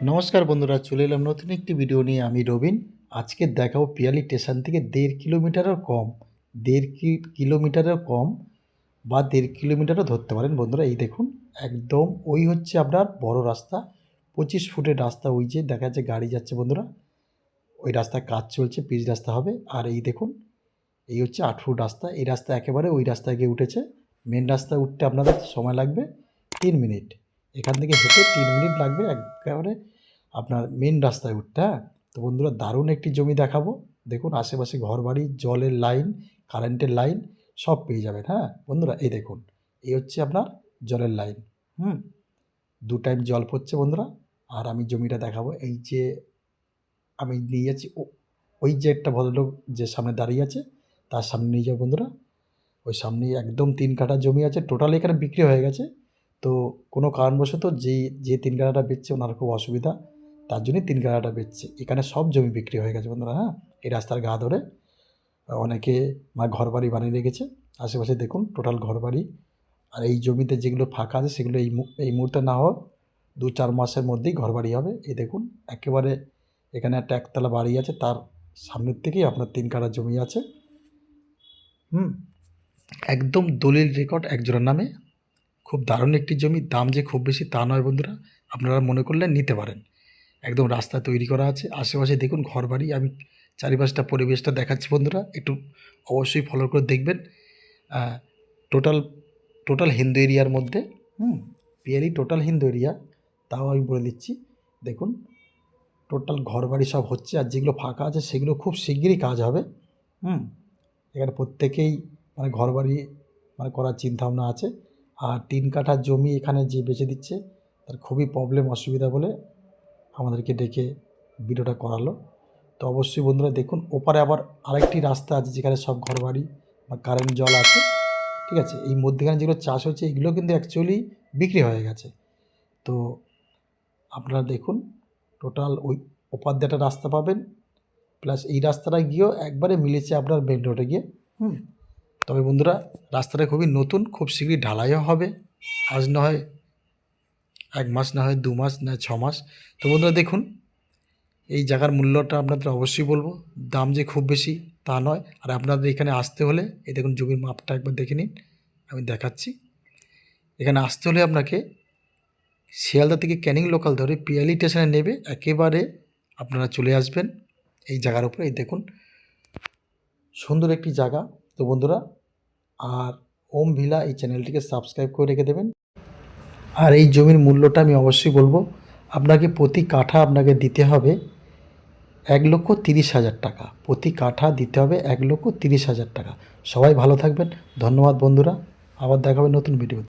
নমস্কার বন্ধুরা, চলে এলাম নতুন একটি ভিডিও নিয়ে। আমি রবিন। আজকে দেখাবো পিয়ালি স্টেশন থেকে 1.5 কিলোমিটারের কম, 1.5 কিলোমিটারের কম বা 1.5 কিলোমিটারও ধরতে পারেন বন্ধুরা। এই দেখুন, একদম ওই হচ্ছে আপনার বড় রাস্তা, 25 ফুটের রাস্তা। ওই যে দেখা যাচ্ছে গাড়ি যাচ্ছে বন্ধুরা, ওই রাস্তায় কাজ চলছে, পিচ রাস্তা হবে। আর এই দেখুন, এই হচ্ছে 8 ফুট রাস্তা। এই রাস্তা একেবারে ওই রাস্তায় গিয়ে উঠেছে। মেন রাস্তায় উঠতে আপনাদের সময় লাগবে 3 মিনিট। এখান থেকে হেঁটে 3 মিনিট লাগবে একেবারে আপনার মেন রাস্তায় উঠতে। হ্যাঁ, তো বন্ধুরা দারুণ একটি জমি দেখাবো। দেখুন আশেপাশে ঘরবাড়ি, জলের লাইন, কারেন্টের লাইন সব পেয়ে যাবেন। হ্যাঁ বন্ধুরা, এই দেখুন, এই হচ্ছে আপনার জলের লাইন। 2 টাইম জল পড়ছে বন্ধুরা। আর আমি জমিটা দেখাবো। এই যে আমি নিয়ে যাচ্ছি, ওই যে একটা ভদ্রলোক যে সামনে দাঁড়িয়ে আছে, তার সামনে নিয়ে যাও বন্ধুরা। ওই সামনেই একদম 3 কাঠা জমি আছে, টোটাল এখানে বিক্রি হয়ে গেছে। তো কোনো কারণবশত যে 3 কাঠাটা বেচছে ওনার খুব অসুবিধা, তার জন্যই 3 কাঠাটা বেচছে। এখানে সব জমি বিক্রি হয়ে গেছে বন্ধুরা। হ্যাঁ, এই রাস্তার গা ধরে অনেকে ঘরবাড়ি বানিয়ে রেখেছে। আশেপাশে দেখুন টোটাল ঘরবাড়ি। আর এই জমিতে যেগুলো ফাঁকা আছে সেগুলো এই মুহূর্তে না হোক 2-4 মাসের মধ্যেই ঘরবাড়ি হবে। এই দেখুন একেবারে এখানে একটা একতলা বাড়ি আছে, তার সামনের থেকেই আপনার 3 কাঠা জমি আছে। একদম দলিল রেকর্ড একজনের নামে। খুব দারুণ একটি জমি। দাম যে খুব বেশি তা নয় বন্ধুরা, আপনারা মনে করলে নিতে পারেন। একদম রাস্তা তৈরি করা আছে। আশেপাশে দেখুন ঘরবাড়ি। আমি চারিপাশটা পরিবেশটা দেখাচ্ছি বন্ধুরা, একটু অবশ্যই ফলো করে দেখবেন। টোটাল টোটাল হিন্দু এরিয়ার মধ্যে। পিয়ালি টোটাল হিন্দু এরিয়া, তাও আমি বলে দিচ্ছি। দেখুন টোটাল ঘরবাড়ি সব হচ্ছে, আর যেগুলো ফাঁকা আছে সেগুলো খুব শিগগিরই কাজ হবে। এখানে প্রত্যেকেই ঘরবাড়ি করার চিন্তাভাবনা আছে। আর 3 কাঠা জমি এখানে যে বেচে দিচ্ছে তার খুবই প্রবলেম, অসুবিধা বলে আমাদেরকে ডেকে ভিডিওটা করালো। তো অবশ্যই বন্ধুরা দেখুন, ওপারে আবার আরেকটি রাস্তা আছে যেখানে সব ঘরবাড়ি বা কারেন্ট জল আছে। ঠিক আছে, এই মধ্যেখানে যেগুলো চাষ হচ্ছে এগুলো কিন্তু অ্যাকচুয়ালি বিক্রি হয়ে গেছে। তো আপনারা দেখুন টোটাল ওই ওপার দিয়ে একটা রাস্তা পাবেন, প্লাস এই রাস্তাটা গিয়েও একবারে মিলেছে আপনার মেন রোডে গিয়ে। তবে বন্ধুরা রাস্তাটা খুবই নতুন, খুব শীঘ্রই ঢালাইও হবে। আজ না হয় 1 মাস, না হয় 2 মাস, না 6 মাস। তো বন্ধুরা দেখুন, এই জায়গার মূল্যটা আপনাদের অবশ্যই বলবো। দাম যে খুব বেশি তা নয়। আর আপনাদের এখানে আসতে হলে এই দেখুন জমির মাপটা একবার দেখে নিন, আমি দেখাচ্ছি। এখানে আসতে হলে আপনাকে শিয়ালদা থেকে ক্যানিং লোকাল ধরে পিয়ালি স্টেশনে নেবে, একেবারে আপনারা চলে আসবেন এই জায়গার উপরে। এই দেখুন সুন্দর একটি জায়গা। তো বন্ধুরা, আর ওম ভিলা এই চ্যানেলটিকে সাবস্ক্রাইব করে রেখে দেবেন। আর এই জমির মূল্যটা আমি অবশ্যই বলবো, আপনাকে প্রতি কাঠা আপনাকে দিতে হবে 1,30,000 টাকা। প্রতি কাঠা দিতে হবে 1,30,000 টাকা। সবাই ভালো থাকবেন, ধন্যবাদ বন্ধুরা। আবার দেখা হবে নতুন ভিডিও।